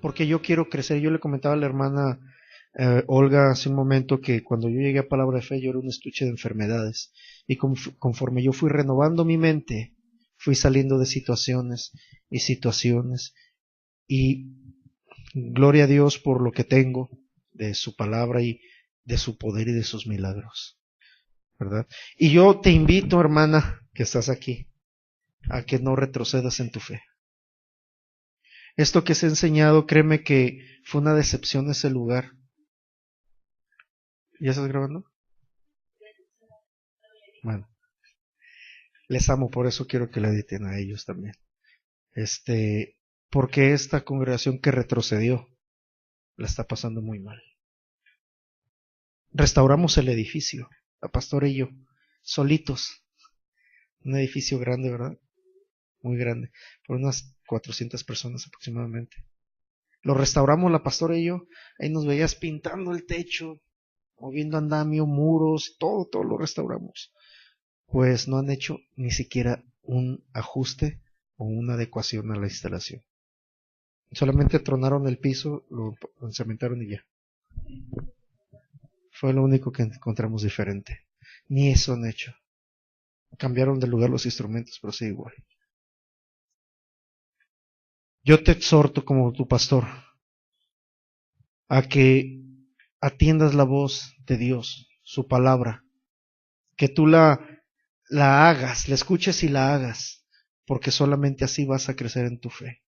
porque yo quiero crecer. Yo le comentaba a la hermana Olga hace un momento que cuando yo llegué a Palabra de Fe yo era un estuche de enfermedades, y conforme yo fui renovando mi mente, fui saliendo de situaciones, y gloria a Dios por lo que tengo de su palabra y de su poder y de sus milagros, ¿verdad? Y yo te invito, hermana, que estás aquí, a que no retrocedas en tu fe. Esto que se ha enseñado, créeme que fue una decepción ese lugar. ¿Ya estás grabando? Bueno, les amo, por eso quiero que le editen a ellos también. Porque esta congregación que retrocedió la está pasando muy mal. Restauramos el edificio, la pastora y yo, solitos. Un edificio grande, ¿verdad? Muy grande, por unas 400 personas aproximadamente. Lo restauramos la pastora y yo, ahí nos veías pintando el techo, moviendo andamio, muros, todo lo restauramos. Pues no han hecho ni siquiera un ajuste o una adecuación a la instalación. Solamente tronaron el piso, lo cementaron y ya. Fue lo único que encontramos diferente. Ni eso han hecho. Cambiaron de lugar los instrumentos, pero sigue igual. Yo te exhorto como tu pastor a que atiendas la voz de Dios, su palabra, que tú la hagas, la escuches y la hagas, porque solamente así vas a crecer en tu fe.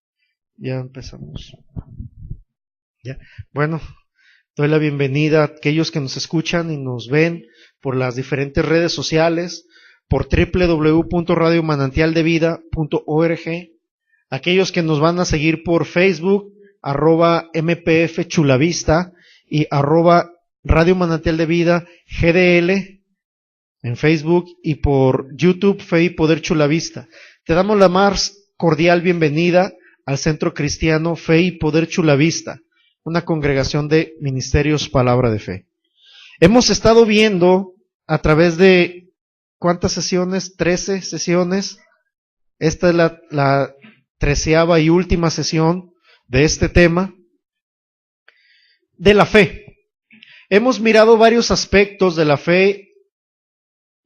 Ya empezamos. Ya. Bueno, doy la bienvenida a aquellos que nos escuchan y nos ven por las diferentes redes sociales, por www.radiomanantialdevida.org, aquellos que nos van a seguir por Facebook, @MPF y @Radio Manantial de Vida GDL en Facebook, y por YouTube Fe y Poder Chulavista. Te damos la más cordial bienvenida al Centro Cristiano Fe y Poder Chulavista, una congregación de ministerios Palabra de Fe. Hemos estado viendo a través de, ¿cuántas sesiones? 13 sesiones. Esta es la 13ª y última sesión de este tema de la fe. Hemos mirado varios aspectos de la fe.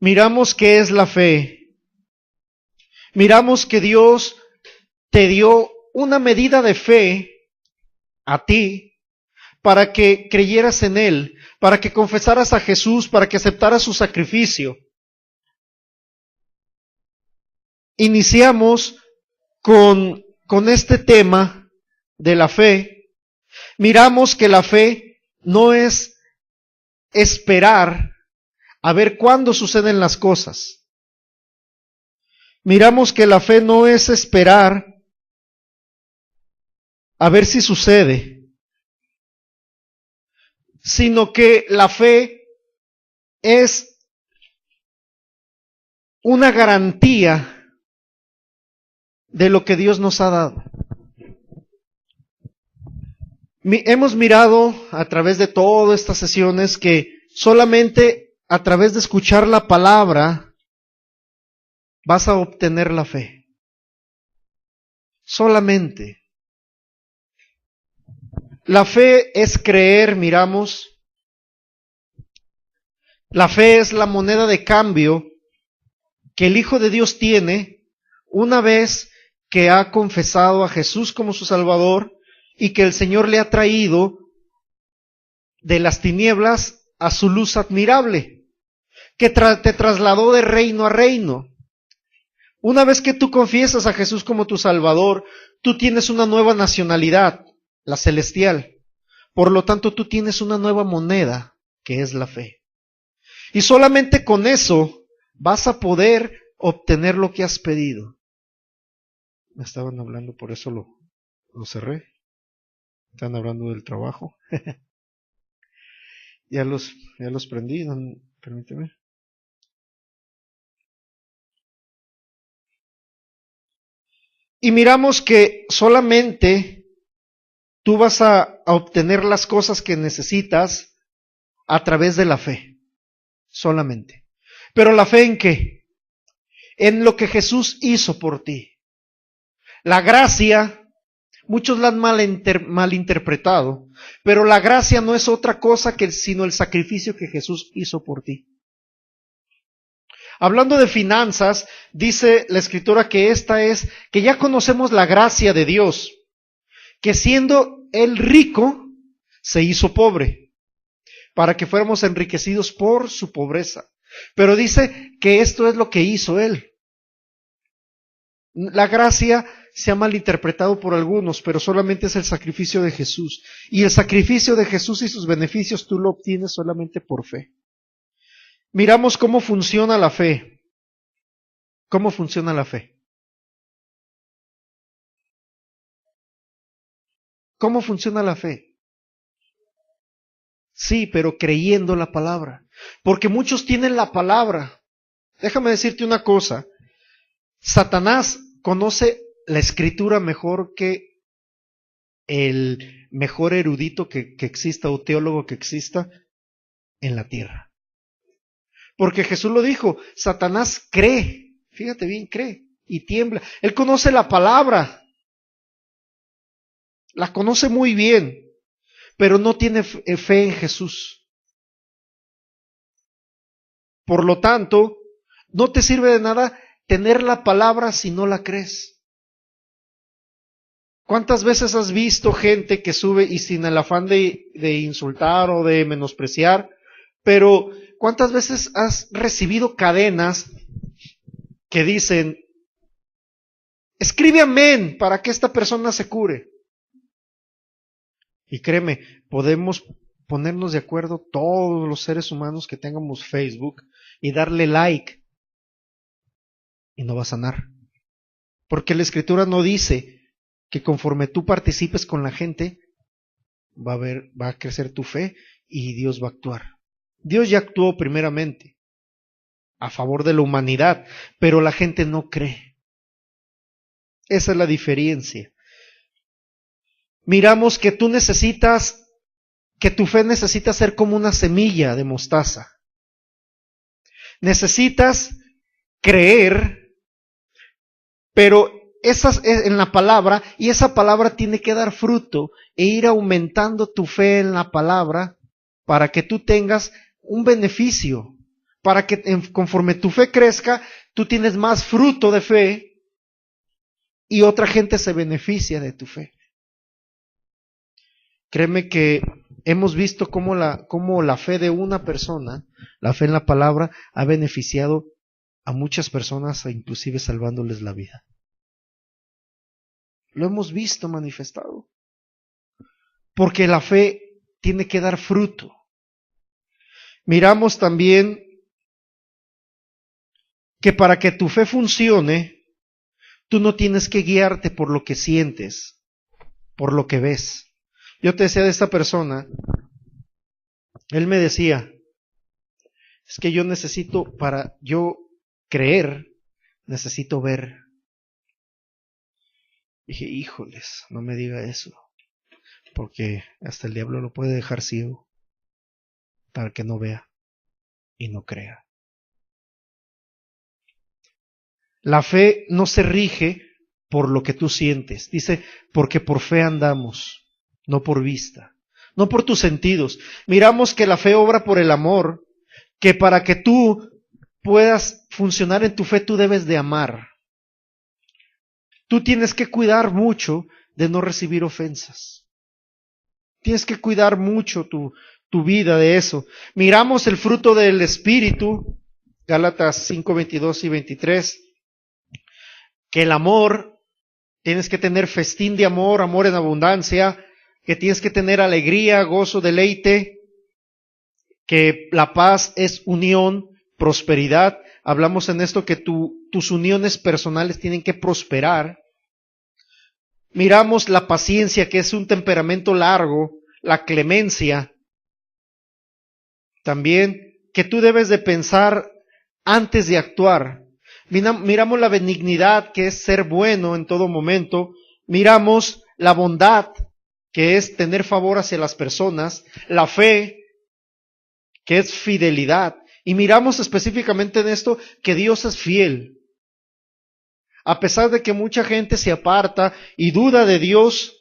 Miramos qué es la fe. Miramos que Dios te dio una medida de fe a ti para que creyeras en Él, para que confesaras a Jesús, para que aceptaras su sacrificio. Iniciamos con este tema de la fe. Miramos que la fe no es esperar a ver cuándo suceden las cosas. Miramos que la fe no es esperar a ver si sucede, sino que la fe es una garantía de lo que Dios nos ha dado. Hemos mirado a través de todas estas sesiones que solamente a través de escuchar la palabra vas a obtener la fe. Solamente. La fe es creer, miramos. La fe es la moneda de cambio que el Hijo de Dios tiene una vez que ha confesado a Jesús como su Salvador y que el Señor le ha traído de las tinieblas a su luz admirable, que te trasladó de reino a reino. Una vez que tú confiesas a Jesús como tu Salvador, tú tienes una nueva nacionalidad, la celestial. Por lo tanto, tú tienes una nueva moneda, que es la fe. Y solamente con eso vas a poder obtener lo que has pedido. Me estaban hablando, por eso lo cerré. Están hablando del trabajo. ya los prendí, permíteme. Y miramos que solamente tú vas a obtener las cosas que necesitas a través de la fe. Solamente. ¿Pero la fe en qué? En lo que Jesús hizo por ti. La gracia Muchos la han malinterpretado, pero la gracia no es otra cosa sino el sacrificio que Jesús hizo por ti. Hablando de finanzas, dice la Escritura que que ya conocemos la gracia de Dios, que siendo Él rico, se hizo pobre, para que fuéramos enriquecidos por su pobreza. Pero dice que esto es lo que hizo Él. La gracia se ha malinterpretado por algunos, pero solamente es el sacrificio de Jesús. Y el sacrificio de Jesús y sus beneficios tú lo obtienes solamente por fe. Miramos cómo funciona la fe. ¿Cómo funciona la fe? ¿Cómo funciona la fe? Sí, pero creyendo la palabra. Porque muchos tienen la palabra. Déjame decirte una cosa. Satanás conoce la Escritura mejor que el mejor erudito que exista o teólogo que exista en la tierra. Porque Jesús lo dijo, Satanás cree, fíjate bien, cree y tiembla. Él conoce la palabra, la conoce muy bien, pero no tiene fe en Jesús. Por lo tanto, no te sirve de nada tener la palabra si no la crees. ¿Cuántas veces has visto gente que sube y sin el afán de insultar o de menospreciar, pero cuántas veces has recibido cadenas que dicen, escribe amén para que esta persona se cure? Y créeme, podemos ponernos de acuerdo todos los seres humanos que tengamos Facebook y darle like y no va a sanar. Porque la Escritura no dice que conforme tú participes con la gente, va a crecer tu fe y Dios va a actuar. Dios ya actuó primeramente a favor de la humanidad, pero la gente no cree. Esa es la diferencia. Miramos que tu fe necesita ser como una semilla de mostaza. Necesitas creer, pero en la palabra, y esa palabra tiene que dar fruto e ir aumentando tu fe en la palabra para que tú tengas un beneficio, para que conforme tu fe crezca, tú tienes más fruto de fe y otra gente se beneficia de tu fe. Créeme que hemos visto cómo la fe de una persona, la fe en la palabra, ha beneficiado a muchas personas, inclusive salvándoles la vida. Lo hemos visto manifestado. Porque la fe tiene que dar fruto. Miramos también que para que tu fe funcione, tú no tienes que guiarte por lo que sientes, por lo que ves. Yo te decía de esta persona, él me decía, es que yo necesito, para yo creer, necesito ver. Dije, híjoles, no me diga eso, porque hasta el diablo lo puede dejar ciego para que no vea y no crea. La fe no se rige por lo que tú sientes. Dice, porque por fe andamos, no por vista, no por tus sentidos. Miramos que la fe obra por el amor, que para que tú puedas funcionar en tu fe, tú debes de amar. Tú tienes que cuidar mucho de no recibir ofensas. Tienes que cuidar mucho tu vida de eso. Miramos el fruto del Espíritu, Gálatas 5, 22 y 23, que el amor, tienes que tener festín de amor, amor en abundancia, que tienes que tener alegría, gozo, deleite, que la paz es unión, prosperidad. Hablamos en esto que tus uniones personales tienen que prosperar. Miramos la paciencia, que es un temperamento largo, la clemencia. También que tú debes de pensar antes de actuar. Miramos la benignidad, que es ser bueno en todo momento. Miramos la bondad, que es tener favor hacia las personas. La fe, que es fidelidad. Y miramos específicamente en esto que Dios es fiel. A pesar de que mucha gente se aparta y duda de Dios,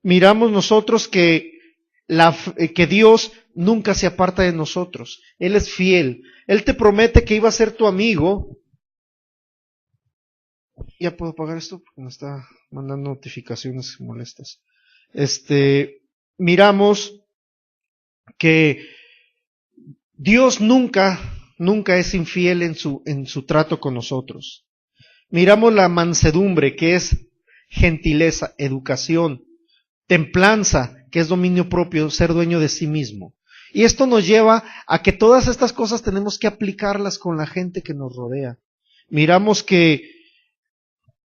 Miramos nosotros que Dios nunca se aparta de nosotros. Él es fiel. Él te promete que iba a ser tu amigo. Ya puedo apagar esto porque me está mandando notificaciones molestas. Miramos que Dios nunca es infiel en su trato con nosotros. Miramos la mansedumbre, que es gentileza, educación, templanza, que es dominio propio, ser dueño de sí mismo. Y esto nos lleva a que todas estas cosas tenemos que aplicarlas con la gente que nos rodea. Miramos que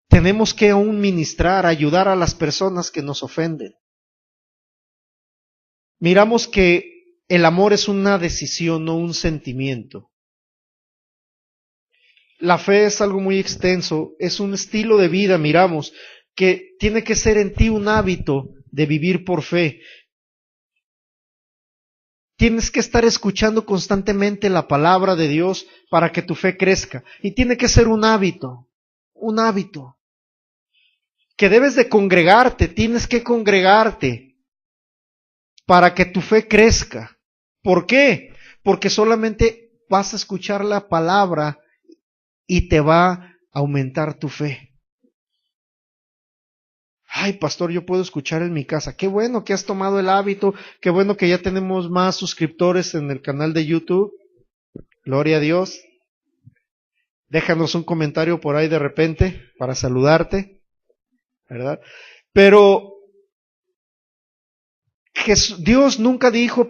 tenemos que aún ministrar, ayudar a las personas que nos ofenden. Miramos que el amor es una decisión, no un sentimiento. La fe es algo muy extenso, es un estilo de vida, miramos, que tiene que ser en ti un hábito de vivir por fe. Tienes que estar escuchando constantemente la palabra de Dios para que tu fe crezca. Y tiene que ser un hábito. Que debes de congregarte, tienes que congregarte para que tu fe crezca. ¿Por qué? Porque solamente vas a escuchar la palabra y te va a aumentar tu fe. Ay, pastor, yo puedo escuchar en mi casa. Qué bueno que has tomado el hábito, qué bueno que ya tenemos más suscriptores en el canal de YouTube. Gloria a Dios. Déjanos un comentario por ahí de repente para saludarte, ¿verdad? Pero Dios nunca dijo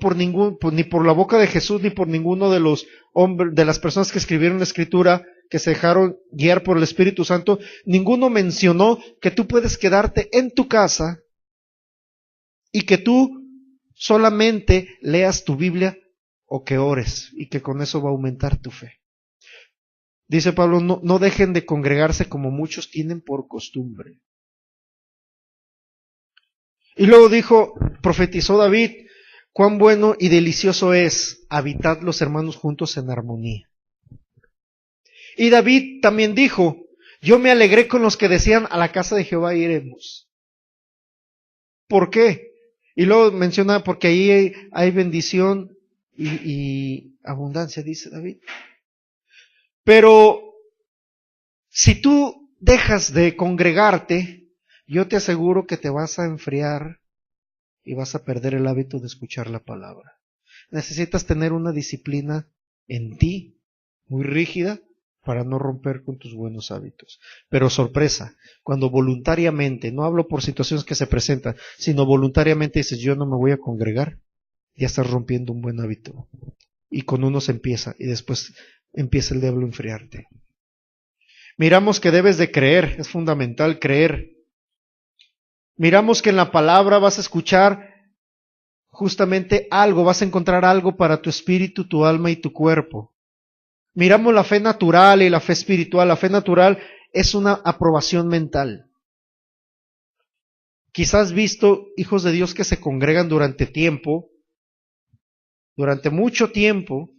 ni por la boca de Jesús, ni por ninguno de los hombres, de las personas que escribieron la Escritura, que se dejaron guiar por el Espíritu Santo, ninguno mencionó que tú puedes quedarte en tu casa y que tú solamente leas tu Biblia o que ores y que con eso va a aumentar tu fe. Dice Pablo, no dejen de congregarse como muchos tienen por costumbre. Y luego profetizó David, cuán bueno y delicioso es habitar los hermanos juntos en armonía. Y David también dijo, yo me alegré con los que decían, a la casa de Jehová iremos. ¿Por qué? Y luego menciona, porque ahí hay bendición y abundancia, dice David. Pero si tú dejas de congregarte, yo te aseguro que te vas a enfriar y vas a perder el hábito de escuchar la palabra. Necesitas tener una disciplina en ti, muy rígida, para no romper con tus buenos hábitos. Pero sorpresa, cuando voluntariamente, no hablo por situaciones que se presentan, sino voluntariamente dices, yo no me voy a congregar, ya estás rompiendo un buen hábito. Y con uno se empieza, y después empieza el diablo a enfriarte. Miramos que debes de creer, es fundamental creer. Miramos que en la palabra vas a escuchar justamente algo, vas a encontrar algo para tu espíritu, tu alma y tu cuerpo. Miramos la fe natural y la fe espiritual. La fe natural es una aprobación mental. Quizás has visto hijos de Dios que se congregan durante mucho tiempo,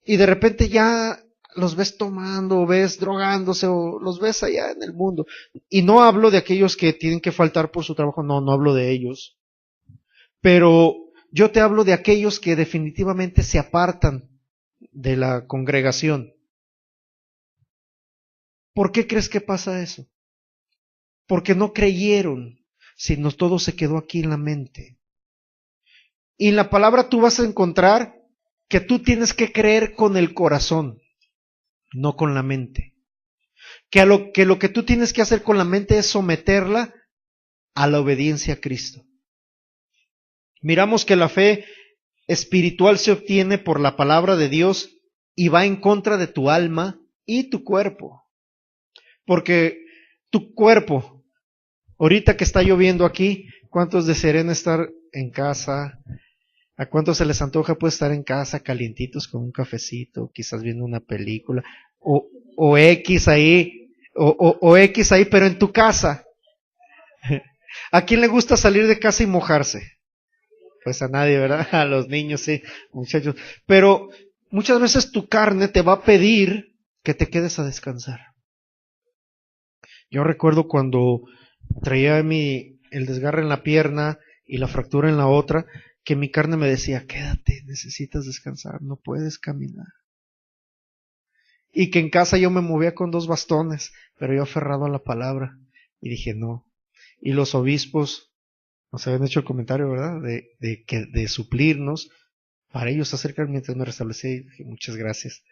y de repente ya los ves tomando, o ves drogándose, o los ves allá en el mundo. Y no hablo de aquellos que tienen que faltar por su trabajo, no hablo de ellos. Pero yo te hablo de aquellos que definitivamente se apartan de la congregación. ¿Por qué crees que pasa eso? Porque no creyeron, sino todo se quedó aquí en la mente. Y en la palabra tú vas a encontrar que tú tienes que creer con el corazón, no con la mente. Que lo que tú tienes que hacer con la mente es someterla a la obediencia a Cristo. Miramos que la fe espiritual se obtiene por la palabra de Dios y va en contra de tu alma y tu cuerpo. Porque tu cuerpo, ahorita que está lloviendo aquí, ¿cuántos desearían estar en casa? ¿A cuántos se les antoja pues estar en casa calientitos con un cafecito, quizás viendo una película, o X ahí, o X ahí, pero en tu casa? ¿A quién le gusta salir de casa y mojarse? Pues a nadie, ¿verdad? A los niños, sí, muchachos. Pero muchas veces tu carne te va a pedir que te quedes a descansar. Yo recuerdo cuando traía mi el desgarre en la pierna y la fractura en la otra, que mi carne me decía, quédate, necesitas descansar, no puedes caminar. Y que en casa yo me movía con 2 bastones, pero yo aferrado a la palabra. Y dije, no. Y los obispos nos habían hecho el comentario, ¿verdad? De suplirnos para ellos acercar mientras me restablecí. Y dije, muchas gracias.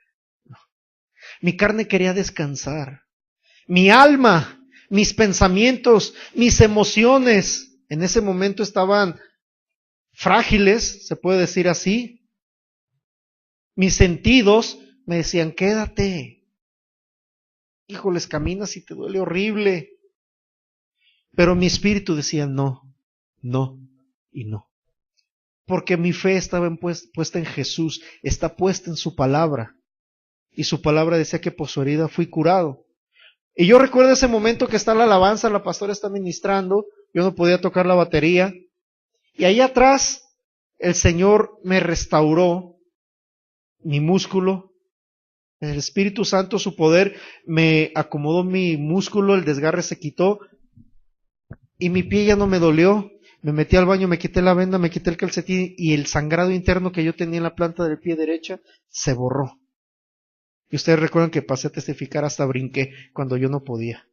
No. Mi carne quería descansar. Mi alma, mis pensamientos, mis emociones, en ese momento estaban frágiles, se puede decir así. Mis sentidos me decían, quédate. Híjoles, caminas y te duele horrible. Pero mi espíritu decía, no, no y no. Porque mi fe estaba puesta en Jesús, está puesta en su palabra. Y su palabra decía que por su herida fui curado. Y yo recuerdo ese momento que está la alabanza, la pastora está ministrando, yo no podía tocar la batería. Y ahí atrás el Señor me restauró mi músculo. El Espíritu Santo, su poder, me acomodó mi músculo, el desgarre se quitó y mi pie ya no me dolió. Me metí al baño, me quité la venda, me quité el calcetín y el sangrado interno que yo tenía en la planta del pie derecha se borró. Y ustedes recuerdan que pasé a testificar, hasta brinqué cuando yo no podía.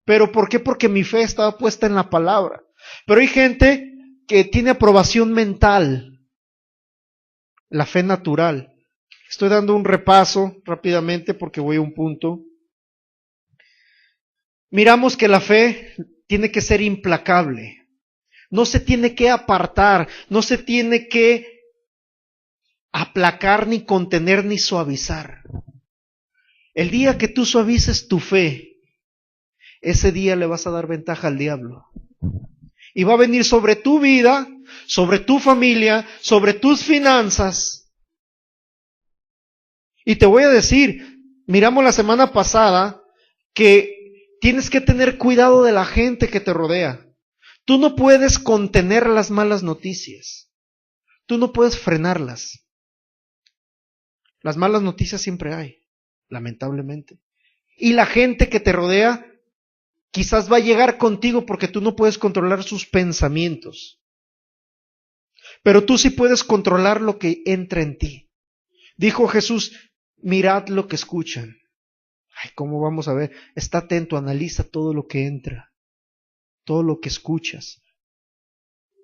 ¿Pero por qué? Porque mi fe estaba puesta en la palabra. Pero hay gente que tiene aprobación mental, la fe natural. Estoy dando un repaso rápidamente porque voy a un punto. Miramos que la fe tiene que ser implacable. No se tiene que apartar, no se tiene que aplacar, ni contener, ni suavizar. El día que tú suavices tu fe, ese día le vas a dar ventaja al diablo. Y va a venir sobre tu vida, sobre tu familia, sobre tus finanzas. Y te voy a decir, miramos la semana pasada que tienes que tener cuidado de la gente que te rodea. Tú no puedes contener las malas noticias. Tú no puedes frenarlas. Las malas noticias siempre hay, lamentablemente. Y la gente que te rodea quizás va a llegar contigo porque tú no puedes controlar sus pensamientos. Pero tú sí puedes controlar lo que entra en ti. Dijo Jesús, mirad lo que escuchan. Ay, ¿cómo vamos a ver? Está atento, analiza todo lo que entra, todo lo que escuchas.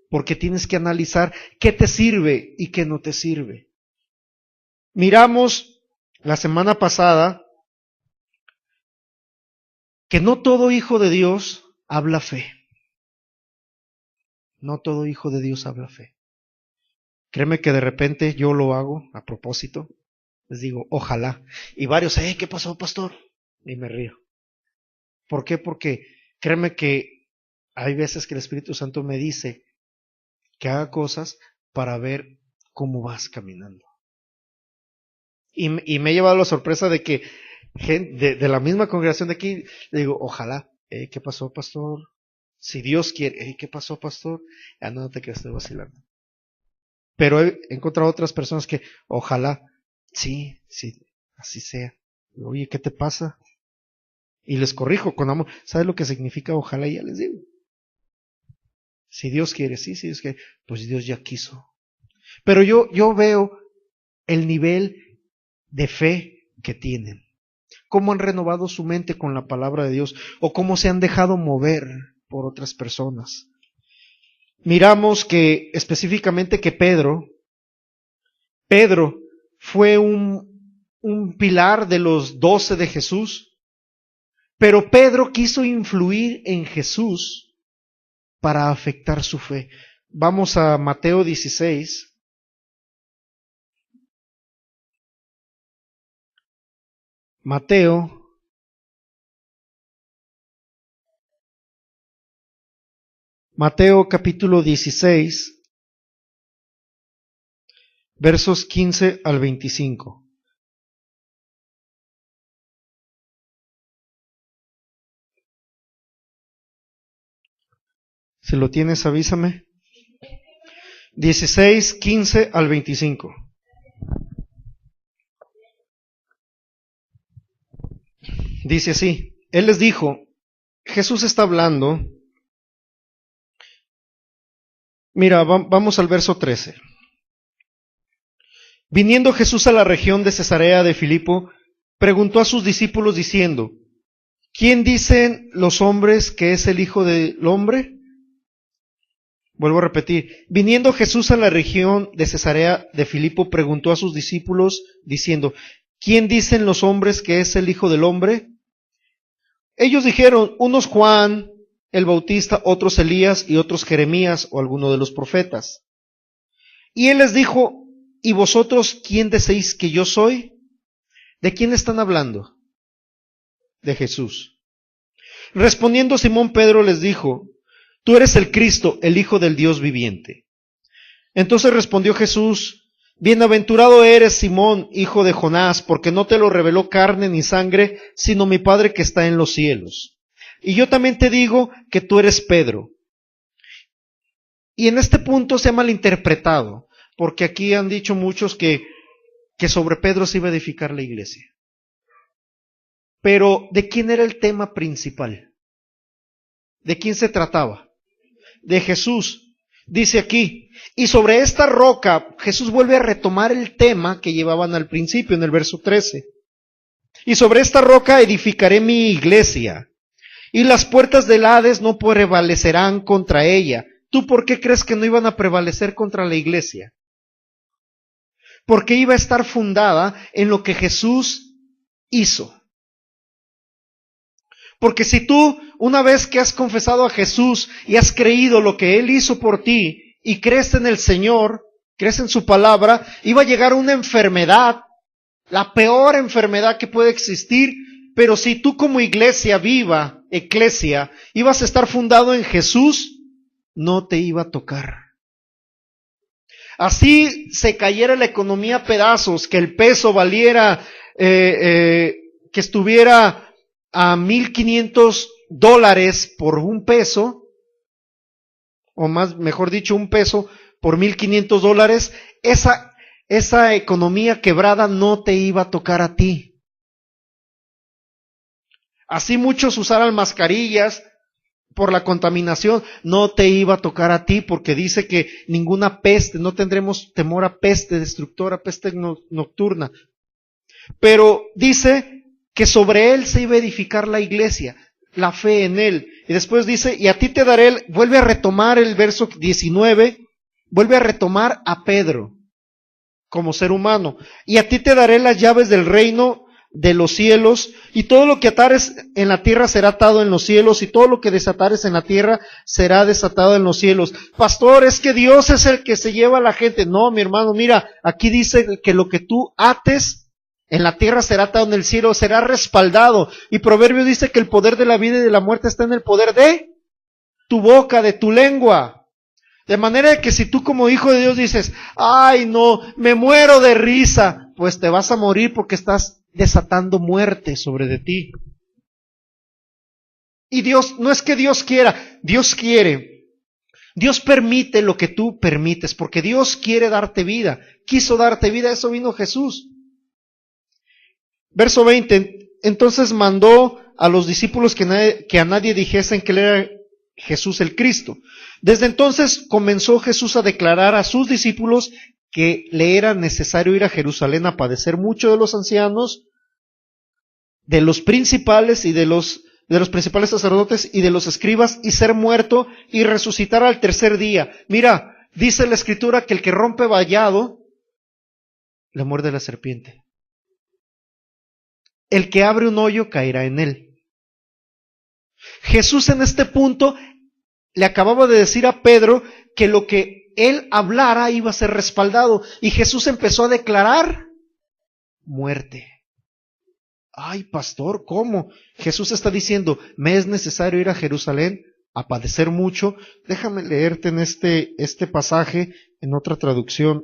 Porque tienes que analizar qué te sirve y qué no te sirve. Miramos la semana pasada que no todo hijo de Dios habla fe. No todo hijo de Dios habla fe. Créeme que de repente yo lo hago a propósito. Les digo, ojalá. Y varios, ¿qué pasó, pastor? Y me río. ¿Por qué? Porque créeme que hay veces que el Espíritu Santo me dice que haga cosas para ver cómo vas caminando. Y me he llevado la sorpresa de que de la misma congregación de aquí, le digo, ojalá. ¿Qué pasó, pastor? Si Dios quiere. ¿Qué pasó, pastor? No te quedes vacilando. Pero he encontrado otras personas que, ojalá, sí, así sea. Oye, ¿qué te pasa? Y les corrijo con amor. ¿Sabes lo que significa ojalá? Y ya les digo. Si Dios quiere, sí, Dios quiere, pues Dios ya quiso. Pero yo veo el nivel de fe que tienen. Cómo han renovado su mente con la palabra de Dios o cómo se han dejado mover por otras personas. Miramos que específicamente que Pedro fue un pilar de los 12 de Jesús, pero Pedro quiso influir en Jesús para afectar su fe. Vamos a Mateo 16. Mateo capítulo 16, versos 15 al 25. Si lo tienes, avísame. 16, 15 al 25. Dice así, Él les dijo, Jesús está hablando Mira, vamos al verso 13. Viniendo Jesús a la región de Cesarea de Filipo, preguntó a sus discípulos diciendo, ¿quién dicen los hombres que es el Hijo del Hombre? Vuelvo a repetir. Viniendo Jesús a la región de Cesarea de Filipo, preguntó a sus discípulos diciendo, ¿quién dicen los hombres que es el Hijo del Hombre? Ellos dijeron, unos Juan el Bautista, otros Elías y otros Jeremías o alguno de los profetas. Y él les dijo, ¿y vosotros quién decís que yo soy? ¿De quién están hablando? De Jesús. Respondiendo Simón Pedro les dijo, tú eres el Cristo, el Hijo del Dios viviente. Entonces respondió Jesús, bienaventurado eres Simón, hijo de Jonás, porque no te lo reveló carne ni sangre, sino mi Padre que está en los cielos. Y yo también te digo que tú eres Pedro. Y en este punto se ha malinterpretado, porque aquí han dicho muchos que sobre Pedro se iba a edificar la iglesia. Pero, ¿de quién era el tema principal? ¿De quién se trataba? De Jesús. Dice aquí, y sobre esta roca, Jesús vuelve a retomar el tema que llevaban al principio, en el verso 13. Y sobre esta roca edificaré mi iglesia, y las puertas del Hades no prevalecerán contra ella. ¿Tú por qué crees que no iban a prevalecer contra la iglesia? Porque iba a estar fundada en lo que Jesús hizo. Porque si tú, una vez que has confesado a Jesús y has creído lo que Él hizo por ti, y crees en el Señor, crees en su palabra, iba a llegar una enfermedad, la peor enfermedad que puede existir, pero si tú como iglesia viva, eclesia, ibas a estar fundado en Jesús, no te iba a tocar. Así se cayera la economía a pedazos, que el peso valiera, que estuviera a $1,500 por un peso, o más, mejor dicho, un peso por $1,500, esa economía quebrada no te iba a tocar a ti. Así muchos usaran mascarillas por la contaminación, no te iba a tocar a ti, porque dice que ninguna peste, no tendremos temor a peste destructora, peste nocturna. Pero dice que sobre él se iba a edificar la iglesia, la fe en él. Y después dice, y a ti te daré, vuelve a retomar el verso 19, vuelve a retomar a Pedro como ser humano. Y a ti te daré las llaves del reino de los cielos, y todo lo que atares en la tierra será atado en los cielos, y todo lo que desatares en la tierra será desatado en los cielos. Pastor, es que Dios es el que se lleva a la gente. No, mi hermano, mira, aquí dice que lo que tú ates en la tierra será atado en el cielo, será respaldado. Y Proverbios dice que el poder de la vida y de la muerte está en el poder de tu boca, de tu lengua. De manera que si tú como hijo de Dios dices, ay no, me muero de risa, pues te vas a morir porque estás desatando muerte sobre de ti. Y Dios, no es que Dios quiera, Dios quiere. Dios permite lo que tú permites, porque Dios quiere darte vida. Quiso darte vida, eso vino Jesús. Verso 20, entonces mandó a los discípulos que a nadie dijesen que él era Jesús el Cristo. Desde entonces comenzó Jesús a declarar a sus discípulos que le era necesario ir a Jerusalén a padecer mucho de los ancianos, de los principales y de los principales sacerdotes y de los escribas, y ser muerto y resucitar al tercer día. Mira, dice la Escritura que el que rompe vallado le muerde la serpiente. El que abre un hoyo caerá en él. Jesús en este punto le acababa de decir a Pedro que lo que él hablara iba a ser respaldado, y Jesús empezó a declarar muerte. Ay, pastor, ¿cómo? Jesús está diciendo, me es necesario ir a Jerusalén a padecer mucho. Déjame leerte en este pasaje en otra traducción.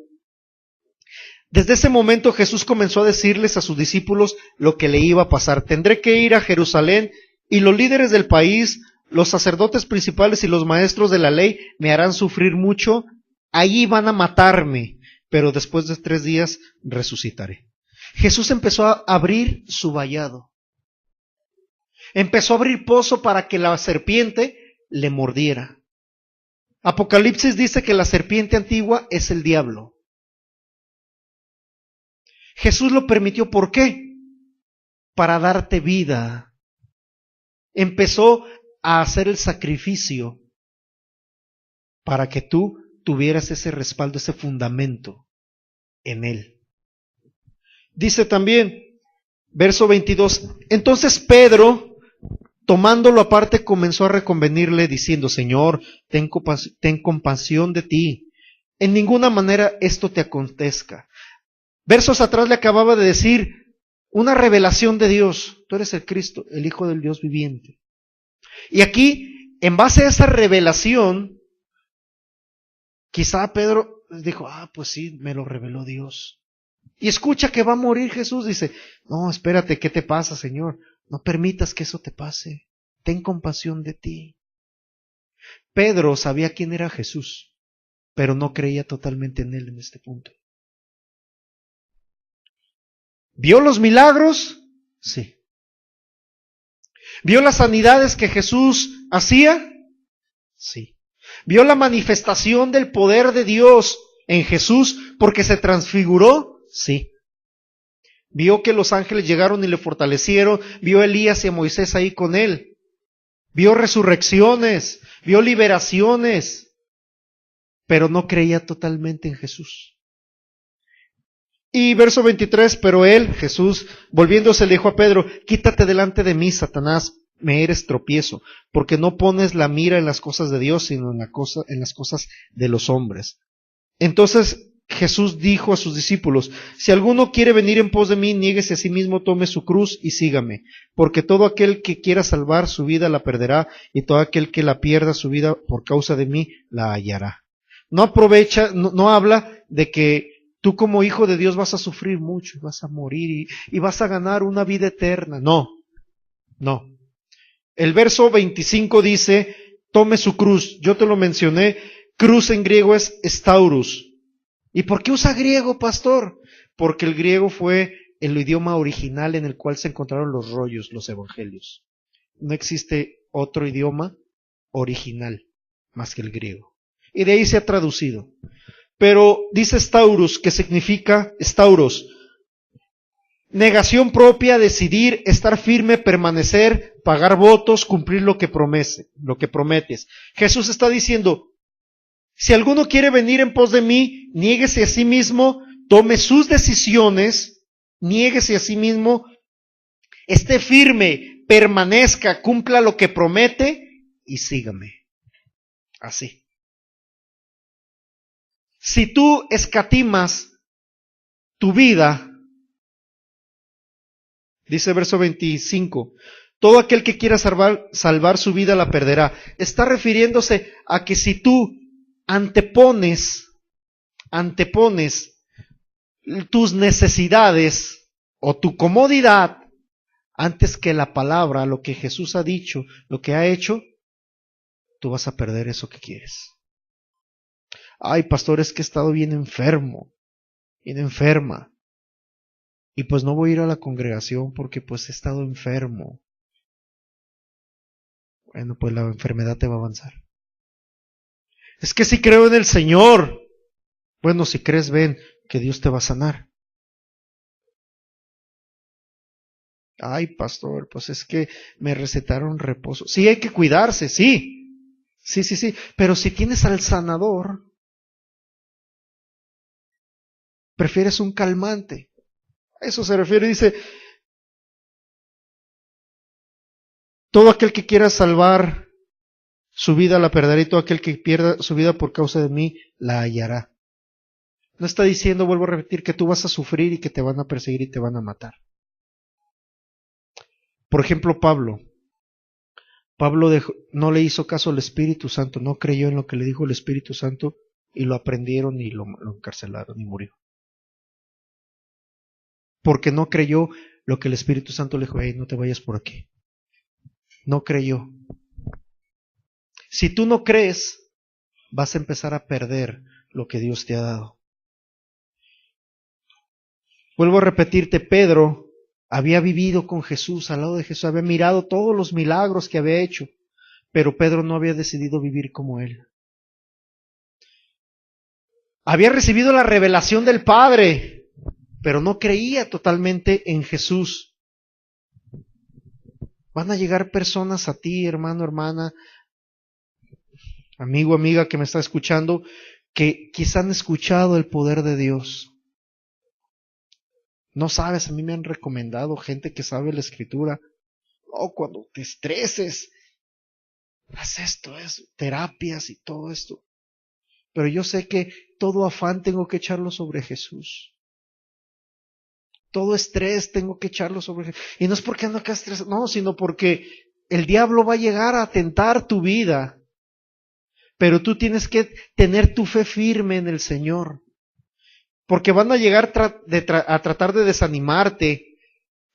Desde ese momento Jesús comenzó a decirles a sus discípulos lo que le iba a pasar. Tendré que ir a Jerusalén, y los líderes del país, los sacerdotes principales y los maestros de la ley me harán sufrir mucho. Allí van a matarme, pero después de 3 días resucitaré. Jesús empezó a abrir su vallado. Empezó a abrir pozo para que la serpiente le mordiera. Apocalipsis dice que la serpiente antigua es el diablo. Jesús lo permitió, ¿por qué? Para darte vida. Empezó a hacer el sacrificio para que tú tuvieras ese respaldo, ese fundamento en Él. Dice también, verso 22, entonces Pedro, tomándolo aparte, comenzó a reconvenirle diciendo, Señor, ten compasión de ti. En ninguna manera esto te acontezca. Versos atrás le acababa de decir una revelación de Dios. Tú eres el Cristo, el Hijo del Dios viviente. Y aquí, en base a esa revelación, quizá Pedro dijo, pues sí, me lo reveló Dios. Y escucha que va a morir Jesús. Dice, no, espérate, ¿qué te pasa, Señor? No permitas que eso te pase. Ten compasión de ti. Pedro sabía quién era Jesús, pero no creía totalmente en él en este punto. ¿Vio los milagros? Sí. ¿Vio las sanidades que Jesús hacía? Sí. ¿Vio la manifestación del poder de Dios en Jesús porque se transfiguró? Sí. ¿Vio que los ángeles llegaron y le fortalecieron? ¿Vio a Elías y a Moisés ahí con él? ¿Vio resurrecciones? ¿Vio liberaciones? Pero no creía totalmente en Jesús. Y verso 23, pero él, Jesús, volviéndose le dijo a Pedro, quítate delante de mí, Satanás, me eres tropiezo, porque no pones la mira en las cosas de Dios, sino en las cosas de los hombres. Entonces Jesús dijo a sus discípulos, si alguno quiere venir en pos de mí, niéguese a sí mismo, tome su cruz y sígame, porque todo aquel que quiera salvar su vida la perderá, y todo aquel que la pierda su vida por causa de mí la hallará. No habla de que tú como hijo de Dios vas a sufrir mucho, vas a morir y vas a ganar una vida eterna. No. El verso 25 dice, tome su cruz. Yo te lo mencioné, cruz en griego es staurus. ¿Y por qué usa griego, pastor? Porque el griego fue el idioma original en el cual se encontraron los rollos, los evangelios. No existe otro idioma original más que el griego. Y de ahí se ha traducido. Pero dice staurus, que significa stauros, negación propia, decidir, estar firme, permanecer, pagar votos, cumplir lo que prometes. Jesús está diciendo, si alguno quiere venir en pos de mí, niéguese a sí mismo, tome sus decisiones, niéguese a sí mismo, esté firme, permanezca, cumpla lo que promete y sígame. Así. Si tú escatimas tu vida, dice verso 25, todo aquel que quiera salvar su vida la perderá. Está refiriéndose a que si tú antepones tus necesidades o tu comodidad antes que la palabra, lo que Jesús ha dicho, lo que ha hecho, tú vas a perder eso que quieres. Ay, pastor, es que he estado bien enferma. Y pues no voy a ir a la congregación porque pues he estado enfermo. Bueno, pues la enfermedad te va a avanzar. Es que si creo en el Señor. Bueno, si crees, ven, que Dios te va a sanar. Ay, pastor, pues es que me recetaron reposo. Sí, hay que cuidarse, sí. Sí. Pero si tienes al sanador, prefieres un calmante. A eso se refiere, dice, todo aquel que quiera salvar su vida la perderá y todo aquel que pierda su vida por causa de mí la hallará. No está diciendo, vuelvo a repetir, que tú vas a sufrir y que te van a perseguir y te van a matar. Por ejemplo, Pablo no le hizo caso al Espíritu Santo, no creyó en lo que le dijo el Espíritu Santo y lo aprendieron y lo encarcelaron y murió. Porque no creyó lo que el Espíritu Santo le dijo, hey, no te vayas por aquí. No creyó. Si tú no crees, vas a empezar a perder lo que Dios te ha dado. Vuelvo a repetirte, Pedro había vivido con Jesús, al lado de Jesús, había mirado todos los milagros que había hecho, pero Pedro no había decidido vivir como él. Había recibido la revelación del Padre, pero no creía totalmente en Jesús. Van a llegar personas a ti, hermano, hermana, amigo, amiga que me está escuchando, que quizá han escuchado el poder de Dios. No sabes, a mí me han recomendado gente que sabe la Escritura. Oh, cuando te estreses, haz esto, es terapias y todo esto. Pero yo sé que todo afán tengo que echarlo sobre Jesús. Todo estrés tengo que echarlo sobre Jesús. Y no es porque ando acá estresado, no, sino porque el diablo va a llegar a tentar tu vida. Pero tú tienes que tener tu fe firme en el Señor. Porque van a llegar a tratar de desanimarte.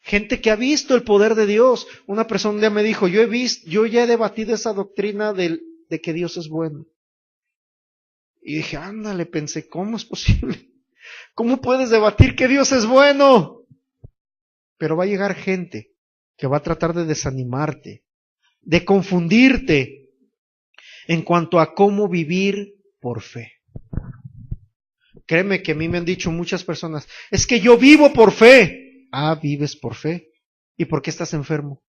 Gente que ha visto el poder de Dios. Una persona un día me dijo, yo ya he debatido esa doctrina de que Dios es bueno. Y dije, ándale, pensé, ¿cómo es posible? ¿Cómo puedes debatir que Dios es bueno? Pero va a llegar gente que va a tratar de desanimarte, de confundirte en cuanto a cómo vivir por fe. Créeme que a mí me han dicho muchas personas, es que yo vivo por fe. Ah, vives por fe. ¿Y por qué estás enfermo?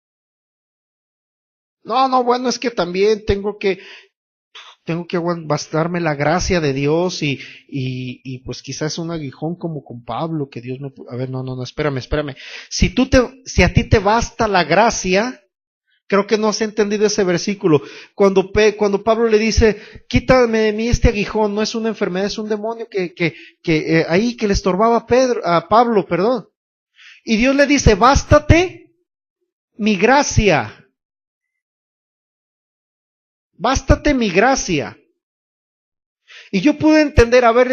No, bueno, es que también tengo que bastarme la gracia de Dios y pues quizás un aguijón como con Pablo, que Dios me... A ver, no, espérame. Si a ti te basta la gracia, creo que no has entendido ese versículo. Cuando Pablo le dice, quítame de mí este aguijón, no es una enfermedad, es un demonio que le estorbaba a Pablo, perdón. Y Dios le dice, bástate mi gracia. Bástate mi gracia. Y yo pude entender, a ver,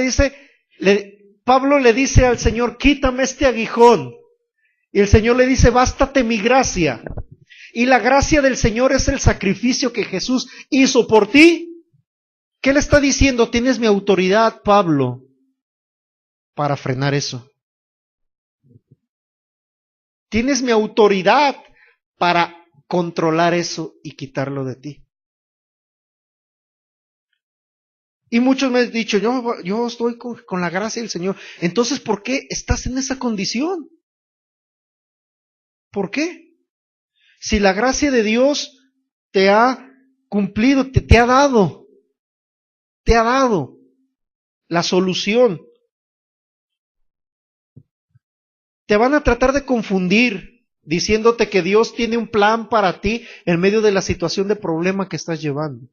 Pablo le dice al Señor, quítame este aguijón. Y el Señor le dice, bástate mi gracia. Y la gracia del Señor es el sacrificio que Jesús hizo por ti. ¿Qué le está diciendo? Tienes mi autoridad, Pablo, para frenar eso. Tienes mi autoridad para controlar eso y quitarlo de ti. Y muchos me han dicho, yo estoy con la gracia del Señor. Entonces, ¿por qué estás en esa condición? ¿Por qué? Si la gracia de Dios te ha cumplido, te ha dado la solución. Te van a tratar de confundir, diciéndote que Dios tiene un plan para ti en medio de la situación de problema que estás llevando.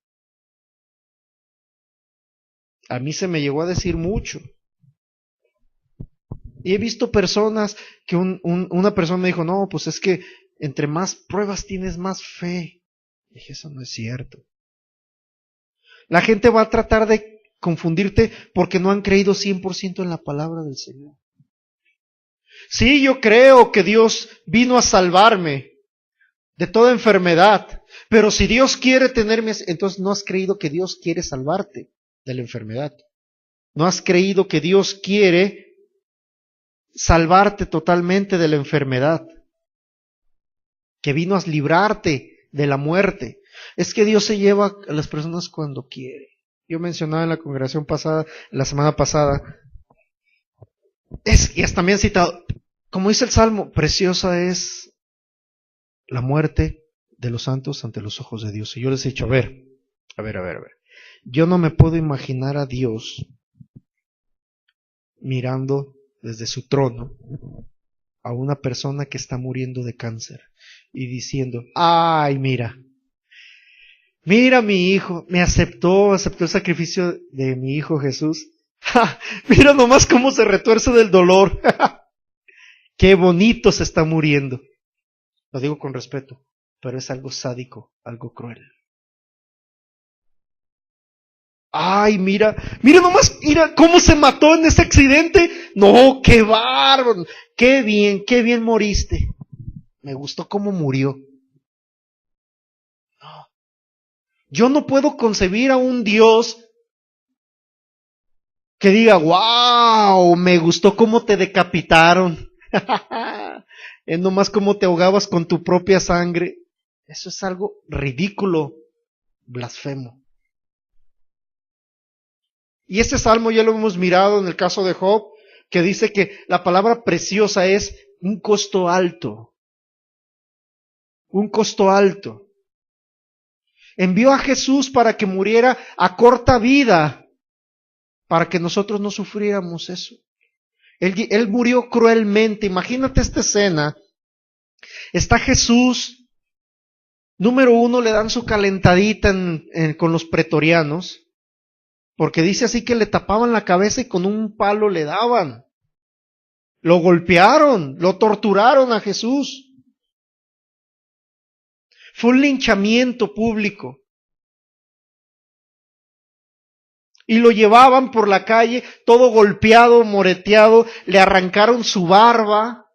A mí se me llegó a decir mucho. Y he visto personas que una persona me dijo, no, pues es que entre más pruebas tienes más fe. Dije, eso no es cierto. La gente va a tratar de confundirte porque no han creído 100% en la palabra del Señor. Sí, yo creo que Dios vino a salvarme de toda enfermedad, pero si Dios quiere tenerme, entonces no has creído que Dios quiere salvarte de la enfermedad. No has creído que Dios quiere salvarte totalmente de la enfermedad, que vino a librarte de la muerte. Es que Dios se lleva a las personas cuando quiere. Yo mencionaba en la congregación pasada, la semana pasada, y hasta me han citado, como dice el Salmo, preciosa es la muerte de los santos ante los ojos de Dios. Y yo les he dicho, a ver, yo no me puedo imaginar a Dios mirando desde su trono a una persona que está muriendo de cáncer y diciendo, ay, mira mi hijo, aceptó el sacrificio de mi hijo Jesús. ¡Ja! Mira nomás cómo se retuerce del dolor. Qué bonito se está muriendo. Lo digo con respeto, pero es algo sádico, algo cruel. Ay, mira nomás, mira cómo se mató en ese accidente. No, qué bárbaro, qué bien moriste. Me gustó cómo murió. No. Yo no puedo concebir a un Dios que diga, wow, me gustó cómo te decapitaron. Es nomás cómo te ahogabas con tu propia sangre. Eso es algo ridículo, blasfemo. Y este salmo ya lo hemos mirado en el caso de Job, que dice que la palabra preciosa es un costo alto. Un costo alto. Envió a Jesús para que muriera a corta vida, para que nosotros no sufriéramos eso. Él murió cruelmente. Imagínate esta escena. Está Jesús, número uno, le dan su calentadita con los pretorianos, porque dice así que le tapaban la cabeza y con un palo le daban. Lo golpearon, lo torturaron a Jesús. Fue un linchamiento público. Y lo llevaban por la calle, todo golpeado, moreteado, le arrancaron su barba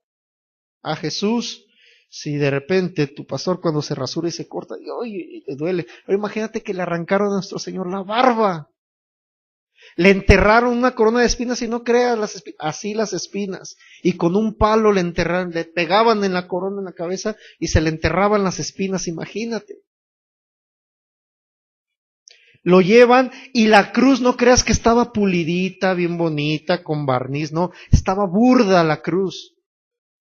a Jesús. Si de repente tu pastor cuando se rasura y se corta, y te duele. Pero imagínate que le arrancaron a nuestro Señor la barba. Le enterraron una corona de espinas y no creas, así las espinas. Y con un palo le enterraron, le pegaban en la corona en la cabeza y se le enterraban las espinas, imagínate. Lo llevan y la cruz, no creas que estaba pulidita, bien bonita, con barniz, no, estaba burda la cruz.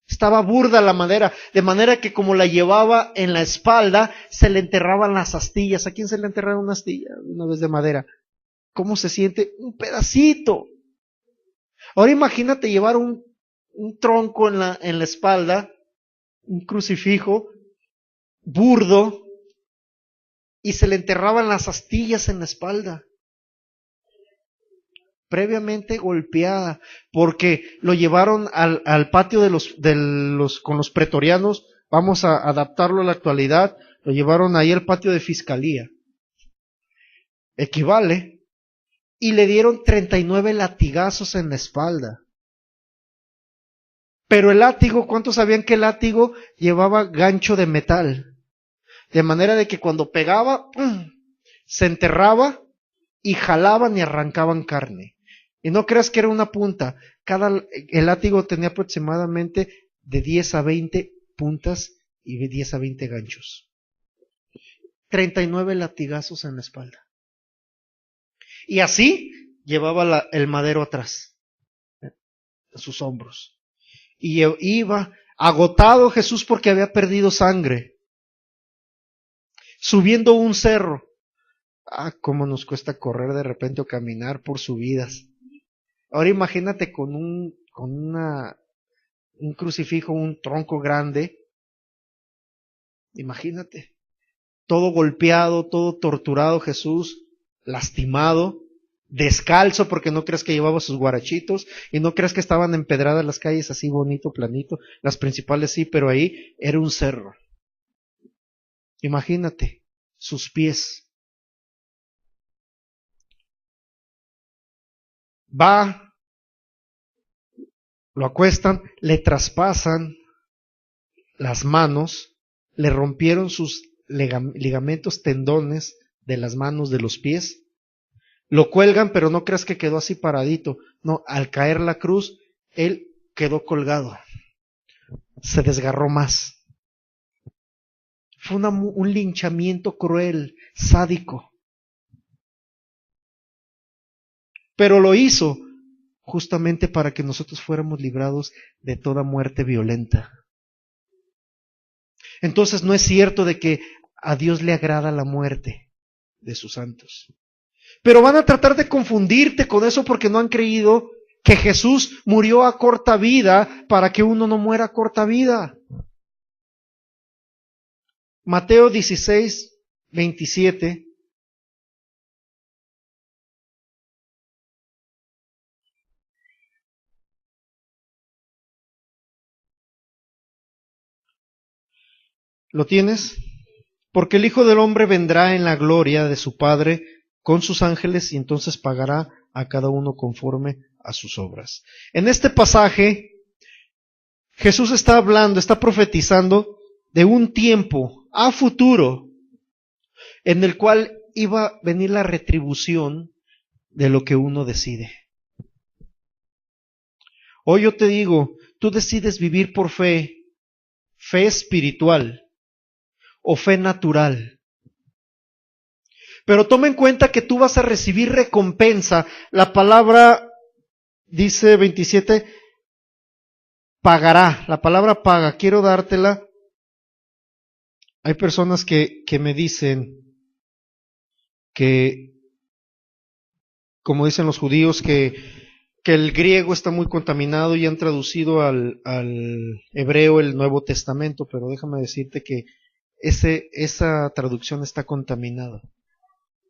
Estaba burda la madera, de manera que como la llevaba en la espalda, se le enterraban las astillas. ¿A quién se le enterraron una astilla una vez de madera? ¿Cómo se siente? Un pedacito. Ahora imagínate llevar un tronco en la espalda, un crucifijo, burdo, y se le enterraban las astillas en la espalda. Previamente golpeada, porque lo llevaron al patio con los pretorianos. Vamos a adaptarlo a la actualidad. Lo llevaron ahí al patio de fiscalía. Equivale. Y le dieron 39 latigazos en la espalda. Pero el látigo, ¿cuántos sabían que el látigo llevaba gancho de metal? De manera de que cuando pegaba, se enterraba y jalaban y arrancaban carne. Y no creas que era una punta. El látigo tenía aproximadamente de 10 a 20 puntas y de 10 a 20 ganchos. 39 latigazos en la espalda. Y así llevaba el madero atrás, en sus hombros. Y iba agotado Jesús porque había perdido sangre, subiendo un cerro. Cómo nos cuesta correr de repente o caminar por subidas. Ahora imagínate con un crucifijo, un tronco grande. Imagínate. Todo golpeado, todo torturado Jesús, lastimado, descalzo, porque no creas que llevaba sus guarachitos, y no creas que estaban empedradas las calles así bonito, planito. Las principales sí, pero ahí era un cerro. Imagínate, sus pies. Va, lo acuestan, le traspasan las manos, le rompieron sus ligamentos, tendones de las manos, de los pies. Lo cuelgan, pero no creas que quedó así paradito. No, al caer la cruz, él quedó colgado. Se desgarró más. Fue un linchamiento cruel, sádico. Pero lo hizo justamente para que nosotros fuéramos librados de toda muerte violenta. Entonces no es cierto de que a Dios le agrada la muerte de sus santos. Pero van a tratar de confundirte con eso porque no han creído que Jesús murió a corta vida para que uno no muera a corta vida. Mateo 16, 27. ¿Lo tienes? Porque el Hijo del Hombre vendrá en la gloria de su Padre con sus ángeles y entonces pagará a cada uno conforme a sus obras. En este pasaje, Jesús está hablando, está profetizando de un tiempo a futuro en el cual iba a venir la retribución de lo que uno decide. Hoy yo te digo, tú decides vivir por fe, fe espiritual o fe natural. Pero toma en cuenta que tú vas a recibir recompensa. La palabra, dice 27, pagará. La palabra paga, quiero dártela. Hay personas que me dicen que, como dicen los judíos, que el griego está muy contaminado y han traducido al hebreo el Nuevo Testamento, pero déjame decirte que esa traducción está contaminada.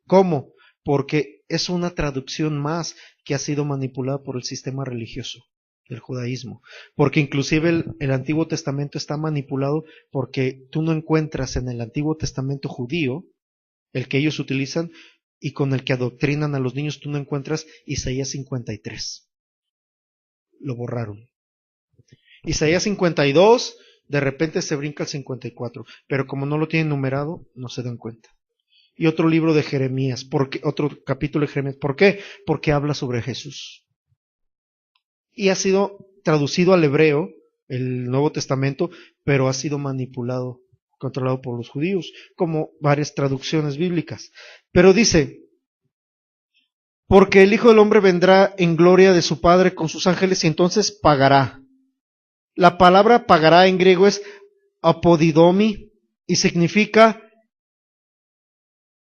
¿Cómo? Porque es una traducción más que ha sido manipulada por el sistema religioso del judaísmo. Porque inclusive el Antiguo Testamento está manipulado porque tú no encuentras en el Antiguo Testamento judío, el que ellos utilizan y con el que adoctrinan a los niños, tú no encuentras Isaías 53. Lo borraron. Isaías 52, de repente se brinca al 54, pero como no lo tienen numerado, no se dan cuenta. Y otro libro de Jeremías, otro capítulo de Jeremías. ¿Por qué? Porque habla sobre Jesús. Y ha sido traducido al hebreo, el Nuevo Testamento, pero ha sido manipulado, controlado por los judíos, como varias traducciones bíblicas. Pero dice, porque el Hijo del Hombre vendrá en gloria de su Padre con sus ángeles y entonces pagará. La palabra pagará en griego es apodidomi y significa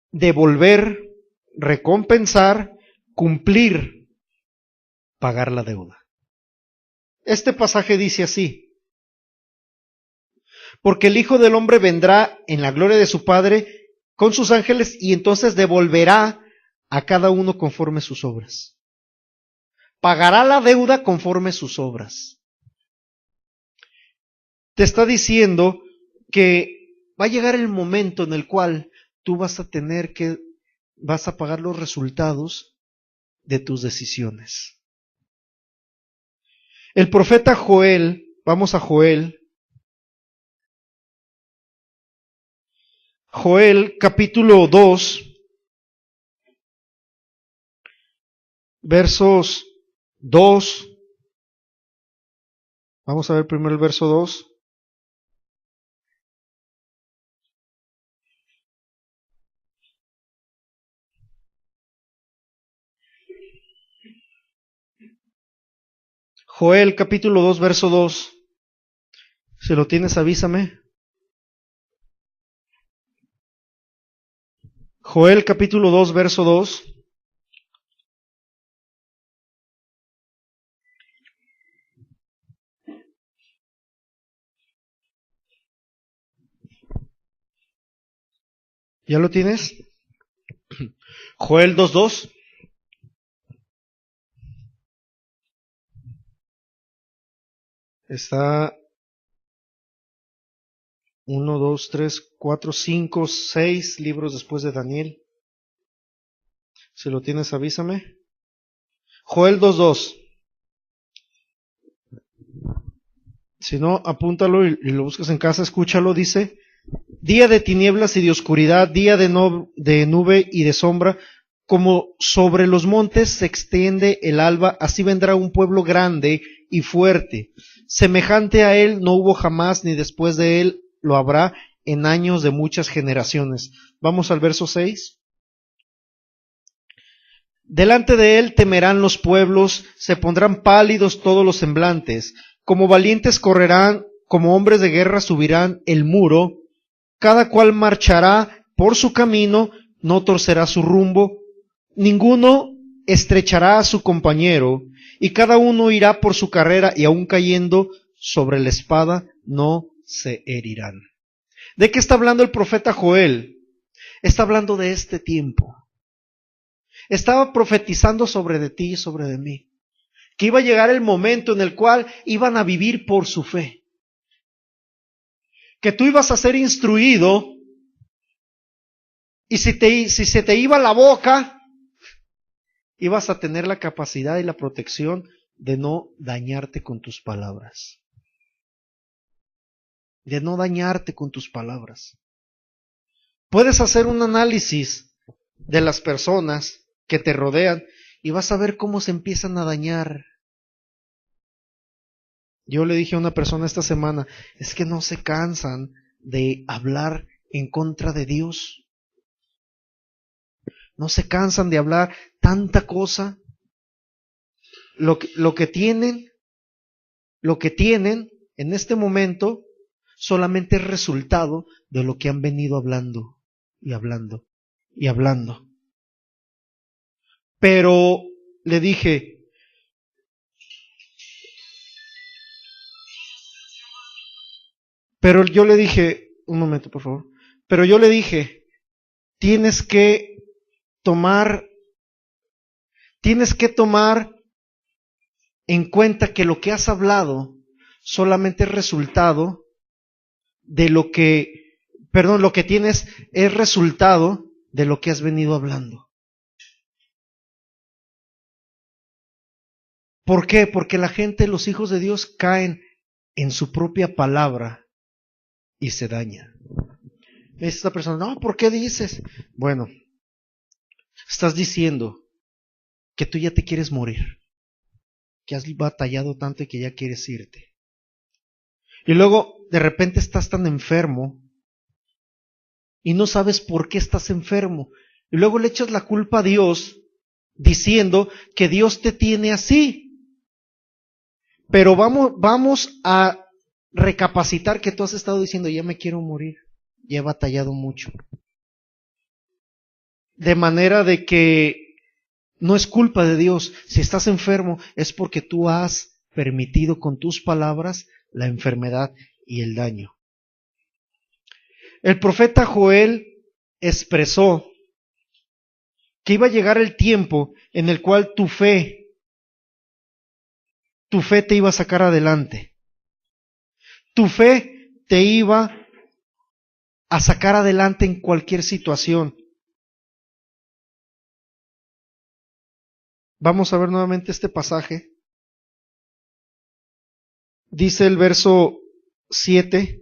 devolver, recompensar, cumplir, pagar la deuda. Este pasaje dice así: porque el Hijo del Hombre vendrá en la gloria de su Padre con sus ángeles y entonces devolverá a cada uno conforme sus obras. Pagará la deuda conforme sus obras. Te está diciendo que va a llegar el momento en el cual tú vas a pagar los resultados de tus decisiones. El profeta Joel, vamos a Joel capítulo 2, versos 2. Vamos a ver primero el verso 2. Joel capítulo 2, verso 2. Si lo tienes, avísame. Joel capítulo 2, verso 2. ¿Ya lo tienes? Joel 2, 2. Está 1, 2, 3, 4, 5, 6 libros después de Daniel. Si lo tienes, avísame. Joel 2, 2. Si no, apúntalo y lo buscas en casa, escúchalo. Dice: día de tinieblas y de oscuridad, día de nube y de sombra, como sobre los montes se extiende el alba, así vendrá un pueblo grande y fuerte. Semejante a él no hubo jamás, ni después de él lo habrá en años de muchas generaciones. Vamos al verso 6. Delante de él temerán los pueblos, se pondrán pálidos todos los semblantes, como valientes correrán, como hombres de guerra subirán el muro, cada cual marchará por su camino, no torcerá su rumbo, ninguno estrechará a su compañero, y cada uno irá por su carrera, y aun cayendo sobre la espada no se herirán. ¿De qué está hablando el profeta Joel? Está hablando de este tiempo. Estaba profetizando sobre de ti y sobre de mí, que iba a llegar el momento en el cual iban a vivir por su fe, que tú ibas a ser instruido, y si se te iba la boca, ibas a tener la capacidad y la protección de no dañarte con tus palabras. De no dañarte con tus palabras. Puedes hacer un análisis de las personas que te rodean y vas a ver cómo se empiezan a dañar. Yo le dije a una persona esta semana, es que no se cansan de hablar en contra de Dios. no se cansan de hablar tanta cosa. Lo que tienen en este momento solamente es resultado de lo que han venido hablando y hablando y hablando. Pero le dije, un momento por favor, pero yo le dije, tienes que tomar en cuenta que lo que has hablado solamente es resultado de lo que tienes es resultado de lo que has venido hablando. ¿Por qué? Porque la gente, los hijos de Dios, caen en su propia palabra y se daña. Esta persona, no, ¿por qué dices? Bueno, estás diciendo que tú ya te quieres morir, que has batallado tanto y que ya quieres irte. Y luego, de repente estás tan enfermo y no sabes por qué estás enfermo. Y luego le echas la culpa a Dios diciendo que Dios te tiene así. Pero vamos a recapacitar que tú has estado diciendo, ya me quiero morir, ya he batallado mucho. De manera de que no es culpa de Dios. Si estás enfermo es porque tú has permitido con tus palabras la enfermedad y el daño. El profeta Joel expresó que iba a llegar el tiempo en el cual tu fe te iba a sacar adelante. Tu fe te iba a sacar adelante en cualquier situación. Vamos a ver nuevamente este pasaje. Dice el verso 7,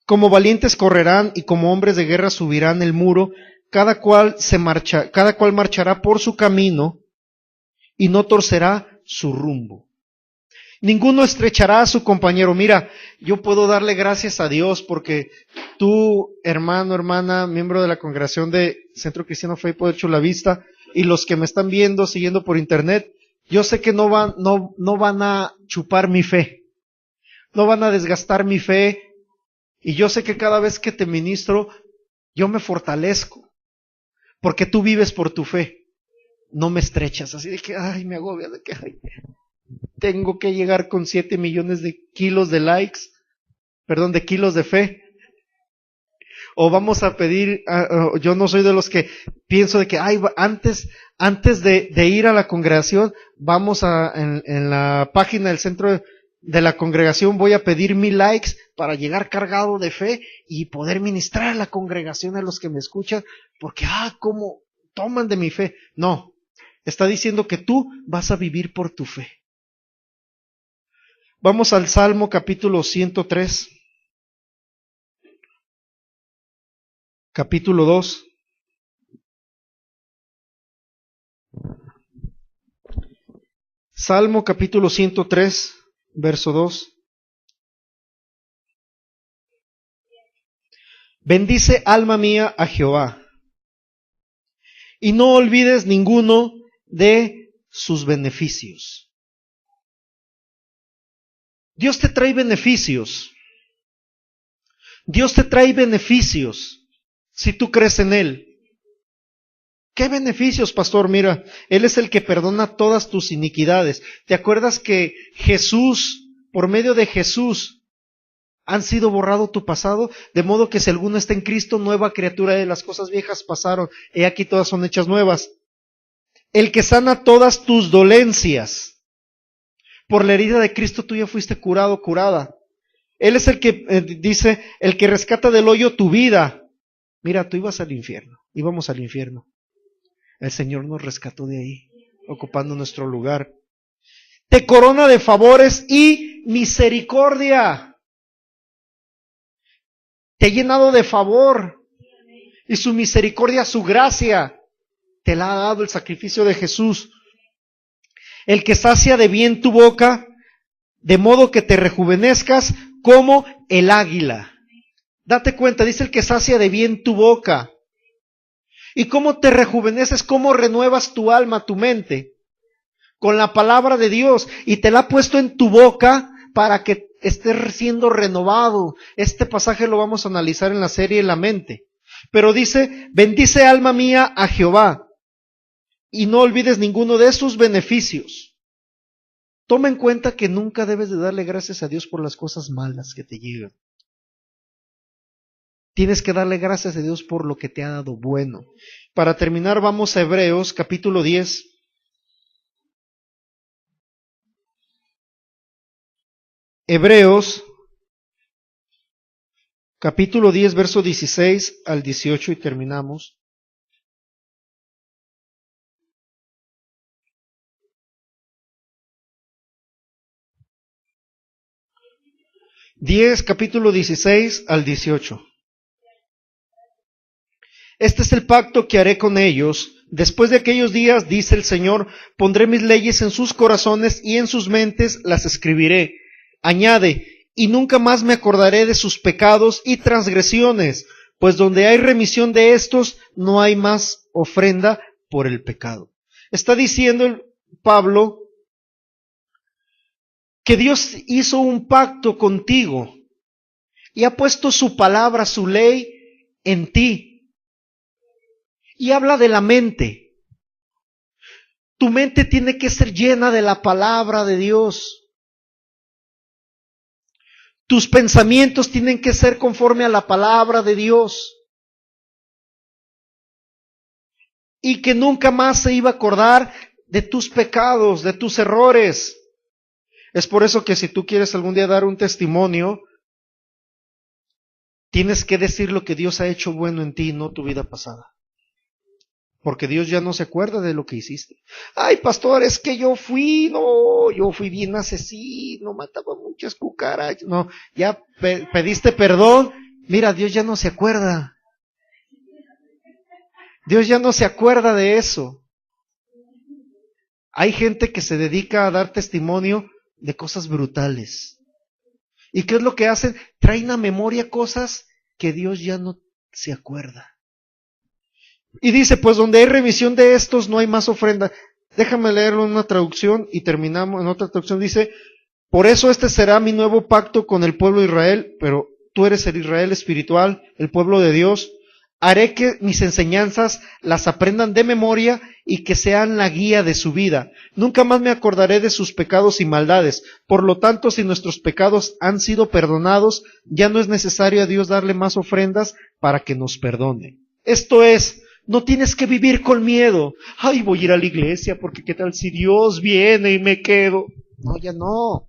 como valientes correrán y como hombres de guerra subirán el muro, cada cual marchará por su camino y no torcerá su rumbo. Ninguno estrechará a su compañero. Mira, yo puedo darle gracias a Dios porque tú, hermano, hermana, miembro de la congregación de Centro Cristiano Fe y Poder Chulavista, y los que me están viendo, siguiendo por internet, yo sé que no van a chupar mi fe, no van a desgastar mi fe, y yo sé que cada vez que te ministro, yo me fortalezco, porque tú vives por tu fe, no me estrechas, así de que, ay, me agobia, de que, ay, tengo que llegar con 7 millones de kilos de likes, de kilos de fe. O vamos a pedir, yo no soy de los que pienso de que, ay, antes de ir a la congregación, vamos en la página del centro de la congregación, voy a pedir 1000 likes para llegar cargado de fe y poder ministrar a la congregación, a los que me escuchan, porque, cómo toman de mi fe. No, está diciendo que tú vas a vivir por tu fe. Vamos al Salmo capítulo 103. Capítulo 2. Salmo capítulo 103, verso 2. Bendice, alma mía, a Jehová, y no olvides ninguno de sus beneficios. Dios te trae beneficios. Dios te trae beneficios si tú crees en Él. ¿Qué beneficios, pastor? Mira, Él es el que perdona todas tus iniquidades. ¿Te acuerdas que Jesús, por medio de Jesús, han sido borrado tu pasado? De modo que si alguno está en Cristo, nueva criatura de las cosas viejas pasaron, he aquí todas son hechas nuevas. El que sana todas tus dolencias. Por la herida de Cristo tú ya fuiste curado, curada. Él es el que dice, el que rescata del hoyo tu vida. Mira, tú ibas al infierno, íbamos al infierno. El Señor nos rescató de ahí, ocupando nuestro lugar. Te corona de favores y misericordia. Te ha llenado de favor. Y su misericordia, su gracia, te la ha dado el sacrificio de Jesús. El que sacia de bien tu boca, de modo que te rejuvenezcas como el águila. Date cuenta, dice el que sacia de bien tu boca. ¿Y cómo te rejuveneces? ¿Cómo renuevas tu alma, tu mente? Con la palabra de Dios, y te la ha puesto en tu boca para que estés siendo renovado. Este pasaje lo vamos a analizar en la serie La Mente. Pero dice, bendice alma mía a Jehová, y no olvides ninguno de sus beneficios. Toma en cuenta que nunca debes de darle gracias a Dios por las cosas malas que te llegan. Tienes que darle gracias a Dios por lo que te ha dado bueno. Para terminar, vamos a Hebreos, capítulo 10. Hebreos, capítulo 10, verso 16 al 18 y terminamos. Capítulo 16 al 18. Este es el pacto que haré con ellos. Después de aquellos días, dice el Señor, pondré mis leyes en sus corazones y en sus mentes las escribiré. Añade, y nunca más me acordaré de sus pecados y transgresiones, pues donde hay remisión de estos, no hay más ofrenda por el pecado. Está diciendo Pablo que Dios hizo un pacto contigo y ha puesto su palabra, su ley en ti. Y habla de la mente. Tu mente tiene que ser llena de la palabra de Dios. Tus pensamientos tienen que ser conforme a la palabra de Dios. Y que nunca más se iba a acordar de tus pecados, de tus errores. Es por eso que si tú quieres algún día dar un testimonio, tienes que decir lo que Dios ha hecho bueno en ti, no tu vida pasada. Porque Dios ya no se acuerda de lo que hiciste. Ay, pastor, es que yo fui bien asesino, mataba muchas cucarachas. No, ya pediste perdón. Mira, Dios ya no se acuerda. Dios ya no se acuerda de eso. Hay gente que se dedica a dar testimonio de cosas brutales. ¿Y qué es lo que hacen? Traen a memoria cosas que Dios ya no se acuerda. Y dice, pues donde hay remisión de estos no hay más ofrenda. Déjame leerlo en una traducción y terminamos. En otra traducción dice, por eso este será mi nuevo pacto con el pueblo de Israel, pero tú eres el Israel espiritual, el pueblo de Dios. Haré que mis enseñanzas las aprendan de memoria y que sean la guía de su vida. Nunca más me acordaré de sus pecados y maldades. Por lo tanto, si nuestros pecados han sido perdonados, ya no es necesario a Dios darle más ofrendas para que nos perdone. Esto es, no tienes que vivir con miedo. Ay, voy a ir a la iglesia porque qué tal si Dios viene y me quedo. No, ya no.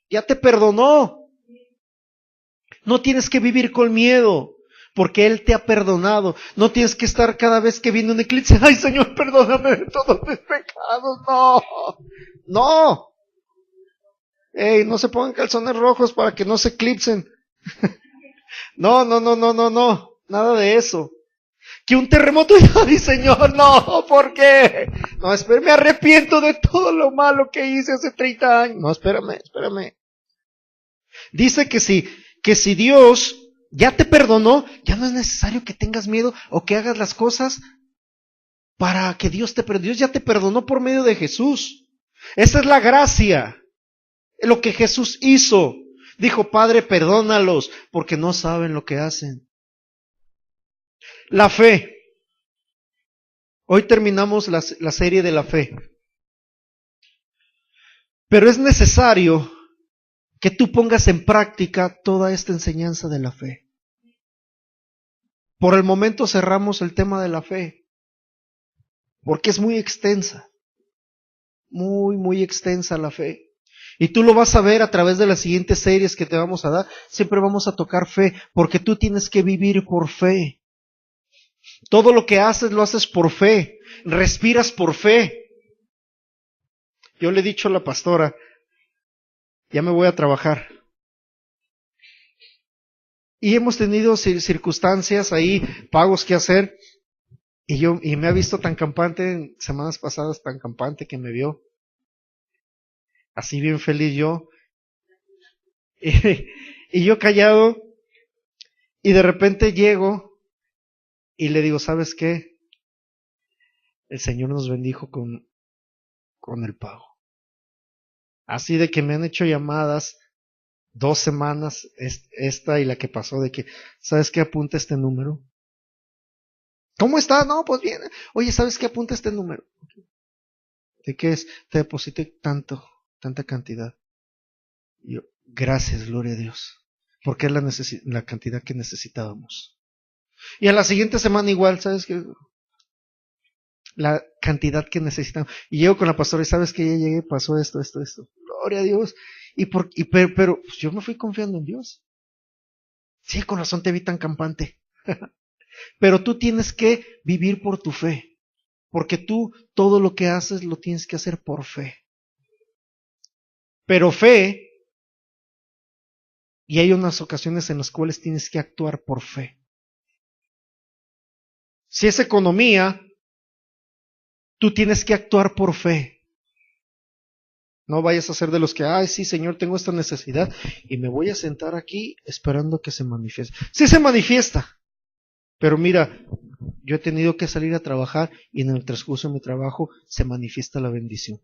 Ya te perdonó. No tienes que vivir con miedo porque Él te ha perdonado. No tienes que estar cada vez que viene un eclipse. Ay, Señor, perdóname de todos mis pecados. No. No. Ey, no se pongan calzones rojos para que no se eclipsen. No. Nada de eso. Que un terremoto, ay Señor, no, ¿por qué? No, espérame, me arrepiento de todo lo malo que hice hace 30 años. No, espérame. Dice que si Dios ya te perdonó, ya no es necesario que tengas miedo o que hagas las cosas para que Dios te perdone. Dios ya te perdonó por medio de Jesús. Esa es la gracia, lo que Jesús hizo. Dijo, Padre, perdónalos porque no saben lo que hacen. La fe. Hoy terminamos la serie de la fe. Pero es necesario que tú pongas en práctica toda esta enseñanza de la fe. Por el momento cerramos el tema de la fe, porque es muy extensa. Muy extensa la fe. Y tú lo vas a ver a través de las siguientes series que te vamos a dar. Siempre vamos a tocar fe, porque tú tienes que vivir por fe. Todo lo que haces, lo haces por fe. Respiras por fe. Yo le he dicho a la pastora, ya me voy a trabajar. Y hemos tenido circunstancias ahí, pagos que hacer. Y me ha visto tan campante, en semanas pasadas tan campante que me vio. Así bien feliz yo. Y yo callado. Y de repente llego y le digo, ¿sabes qué? el Señor nos bendijo con el pago. Así de que me han hecho llamadas 2 semanas, esta y la que pasó, de que, ¿sabes qué? Apunta este número. ¿Cómo está? No, pues bien. Oye, ¿sabes qué? Apunta este número. ¿De qué es? Te deposité tanta cantidad. Y yo, gracias, gloria a Dios. Porque es la cantidad que necesitábamos. Y a la siguiente semana igual, ¿sabes qué? La cantidad que necesitamos. Y llego con la pastora y sabes que ya llegué, pasó esto. Gloria a Dios. Pero pues yo me fui confiando en Dios. Sí, con razón te vi tan campante. Pero tú tienes que vivir por tu fe. Porque tú todo lo que haces lo tienes que hacer por fe. Pero fe, y hay unas ocasiones en las cuales tienes que actuar por fe. Si es economía, tú tienes que actuar por fe. No vayas a ser de los que, ay, sí, Señor, tengo esta necesidad y me voy a sentar aquí esperando que se manifieste. Sí se manifiesta, pero mira, yo he tenido que salir a trabajar y en el transcurso de mi trabajo se manifiesta la bendición.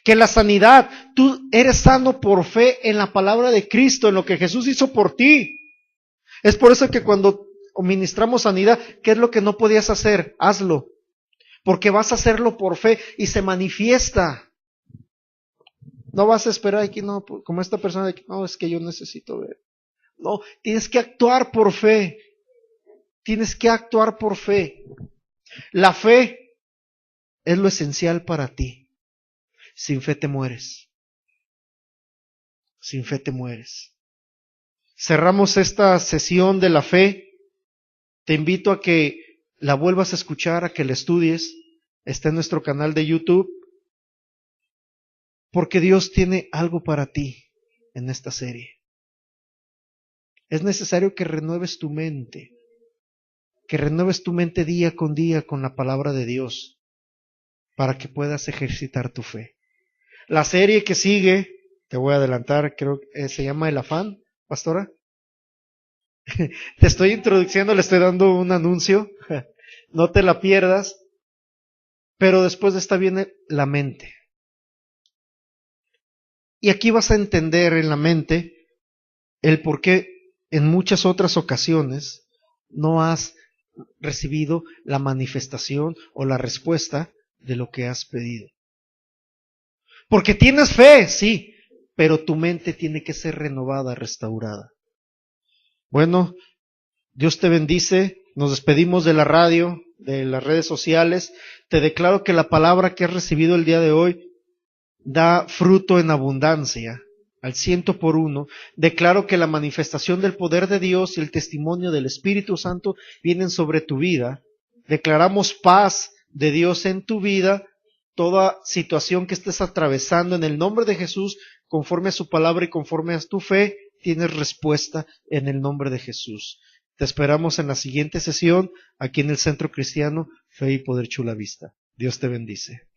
Que la sanidad, tú eres sano por fe en la palabra de Cristo, en lo que Jesús hizo por ti. Es por eso que cuando ministramos sanidad, ¿qué es lo que no podías hacer? Hazlo. Porque vas a hacerlo por fe y se manifiesta. No vas a esperar aquí, no, como esta persona de que no, es que yo necesito ver. No, tienes que actuar por fe. Tienes que actuar por fe. La fe es lo esencial para ti. Sin fe te mueres. Sin fe te mueres. Cerramos esta sesión de la fe. Te invito a que la vuelvas a escuchar, a que la estudies. Está en nuestro canal de YouTube. Porque Dios tiene algo para ti en esta serie. Es necesario que renueves tu mente. Que renueves tu mente día con la palabra de Dios. Para que puedas ejercitar tu fe. La serie que sigue, te voy a adelantar, creo que se llama El Afán, pastora. Te estoy introduciendo, le estoy dando un anuncio. No te la pierdas. Pero después de esta viene la mente. Y aquí vas a entender en la mente el por qué en muchas otras ocasiones no has recibido la manifestación o la respuesta de lo que has pedido. Porque tienes fe, sí, pero tu mente tiene que ser renovada, restaurada. Bueno, Dios te bendice. Nos despedimos de la radio, de las redes sociales. Te declaro que la palabra que has recibido el día de hoy da fruto en abundancia, al 100%. Declaro que la manifestación del poder de Dios y el testimonio del Espíritu Santo vienen sobre tu vida. Declaramos paz de Dios en tu vida, toda situación que estés atravesando en el nombre de Jesús, conforme a su palabra y conforme a tu fe, tienes respuesta en el nombre de Jesús. Te esperamos en la siguiente sesión, aquí en el Centro Cristiano Fe y Poder Chula Vista. Dios te bendice.